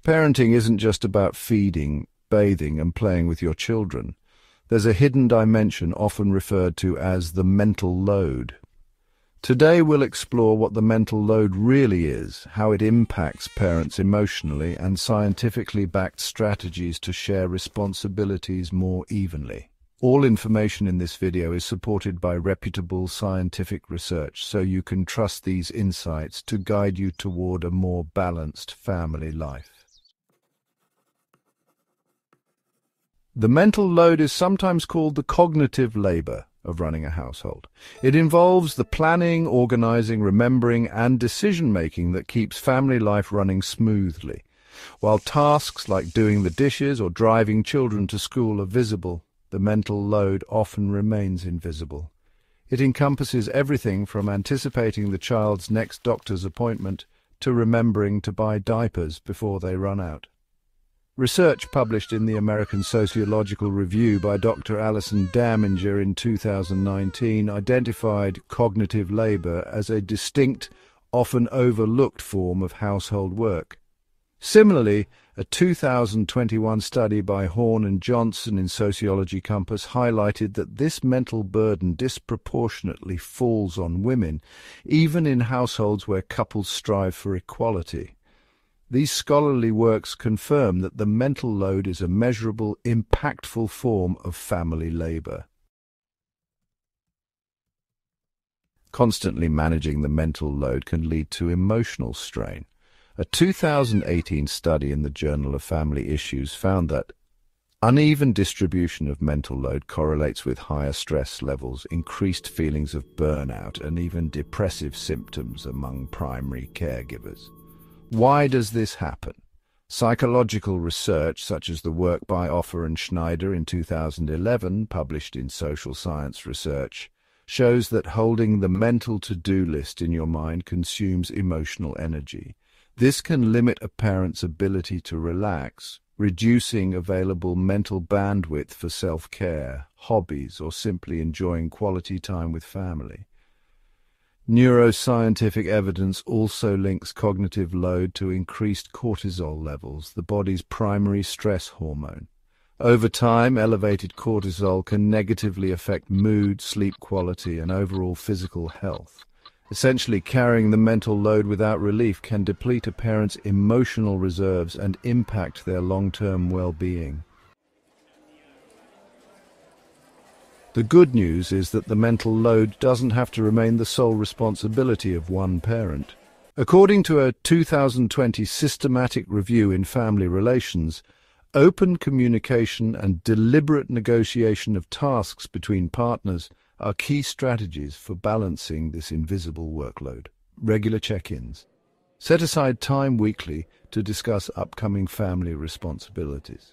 Parenting isn't just about feeding, bathing, and playing with your children. There's a hidden dimension often referred to as the mental load. Today we'll explore what the mental load really is, how it impacts parents emotionally, and scientifically backed strategies to share responsibilities more evenly. All information in this video is supported by reputable scientific research, so you can trust these insights to guide you toward a more balanced family life. The mental load is sometimes called the cognitive labor of running a household. It involves the planning, organizing, remembering, and decision-making that keeps family life running smoothly. While tasks like doing the dishes or driving children to school are visible, the mental load often remains invisible. It encompasses everything from anticipating the child's next doctor's appointment to remembering to buy diapers before they run out. Research published in the American Sociological Review by Dr. Alison Daminger in 2019 identified cognitive labor as a distinct, often overlooked form of household work. Similarly, a 2021 study by Horn and Johnson in Sociology Compass highlighted that this mental burden disproportionately falls on women, even in households where couples strive for equality. These scholarly works confirm that the mental load is a measurable, impactful form of family labor. Constantly managing the mental load can lead to emotional strain. A 2018 study in the Journal of Family Issues found that uneven distribution of mental load correlates with higher stress levels, increased feelings of burnout, and even depressive symptoms among primary caregivers. Why does this happen? Psychological research, such as the work by Offer and Schneider in 2011, published in Social Science Research, shows that holding the mental to-do list in your mind consumes emotional energy. This can limit a parent's ability to relax, reducing available mental bandwidth for self-care, hobbies, or simply enjoying quality time with family. Neuroscientific evidence also links cognitive load to increased cortisol levels, the body's primary stress hormone. Over time, elevated cortisol can negatively affect mood, sleep quality, and overall physical health. Essentially, carrying the mental load without relief can deplete a parent's emotional reserves and impact their long-term well-being. The good news is that the mental load doesn't have to remain the sole responsibility of one parent. According to a 2020 systematic review in family relations, open communication and deliberate negotiation of tasks between partners are key strategies for balancing this invisible workload. Regular check-ins. Set aside time weekly to discuss upcoming family responsibilities.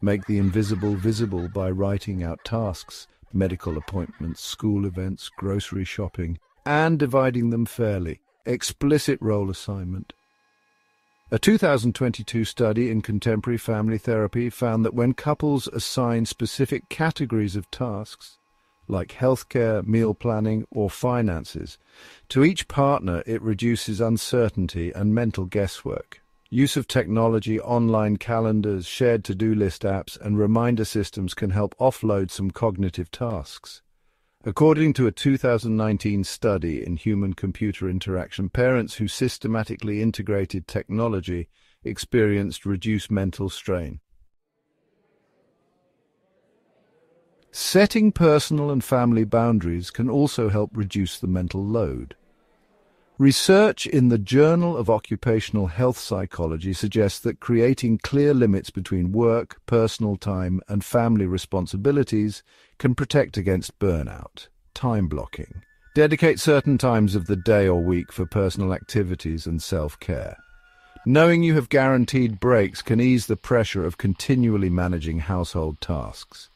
Make the invisible visible by writing out tasks, medical appointments, school events, grocery shopping, and dividing them fairly. Explicit role assignment. A 2022 study in contemporary family therapy found that when couples assign specific categories of tasks, like healthcare, meal planning, or finances, to each partner, it reduces uncertainty and mental guesswork. Use of technology, online calendars, shared to-do list apps, and reminder systems can help offload some cognitive tasks. According to a 2019 study in human-computer interaction, parents who systematically integrated technology experienced reduced mental strain. Setting personal and family boundaries can also help reduce the mental load. Research in the Journal of Occupational Health Psychology suggests that creating clear limits between work, personal time, and family responsibilities can protect against burnout. Time blocking. Dedicate certain times of the day or week for personal activities and self-care. Knowing you have guaranteed breaks can ease the pressure of continually managing household tasks.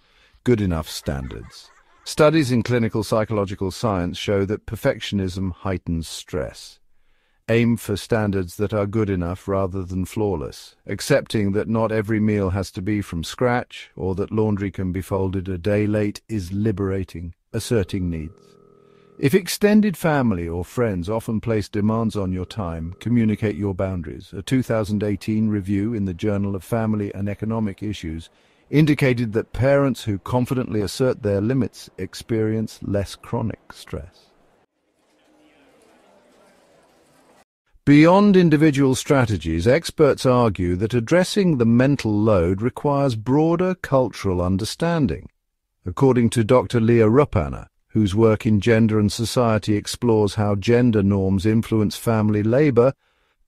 Good enough standards. Studies in clinical psychological science show that perfectionism heightens stress. Aim for standards that are good enough rather than flawless, accepting that not every meal has to be from scratch or that laundry can be folded a day late is liberating, asserting needs. If extended family or friends often place demands on your time, communicate your boundaries. A 2018 review in the Journal of Family and Economic Issues indicated that parents who confidently assert their limits experience less chronic stress. Beyond individual strategies, experts argue that addressing the mental load requires broader cultural understanding. According to Dr. Leah Ruppana, whose work in Gender and Society explores how gender norms influence family labor,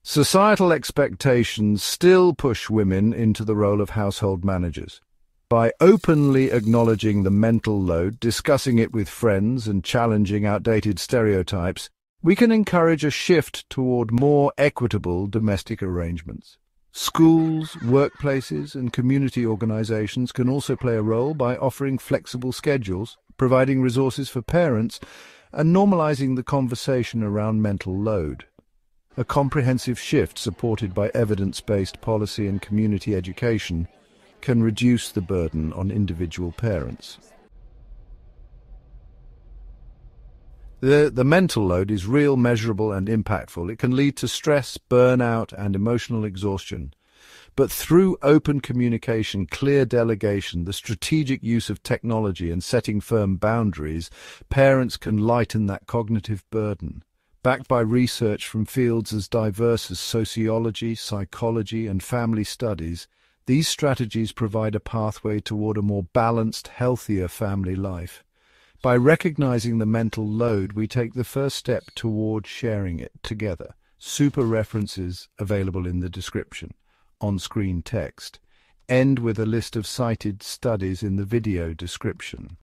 societal expectations still push women into the role of household managers. By openly acknowledging the mental load, discussing it with friends, and challenging outdated stereotypes, we can encourage a shift toward more equitable domestic arrangements. Schools, workplaces, and community organizations can also play a role by offering flexible schedules, providing resources for parents, and normalizing the conversation around mental load. A comprehensive shift supported by evidence-based policy and community education can reduce the burden on individual parents. The mental load is real, measurable, and impactful. It can lead to stress, burnout, and emotional exhaustion. But through open communication, clear delegation, the strategic use of technology, and setting firm boundaries, parents can lighten that cognitive burden. Backed by research from fields as diverse as sociology, psychology, and family studies, these strategies provide a pathway toward a more balanced, healthier family life. By recognizing the mental load, we take the first step toward sharing it together. Super references available in the description. On-screen text. End with a list of cited studies in the video description.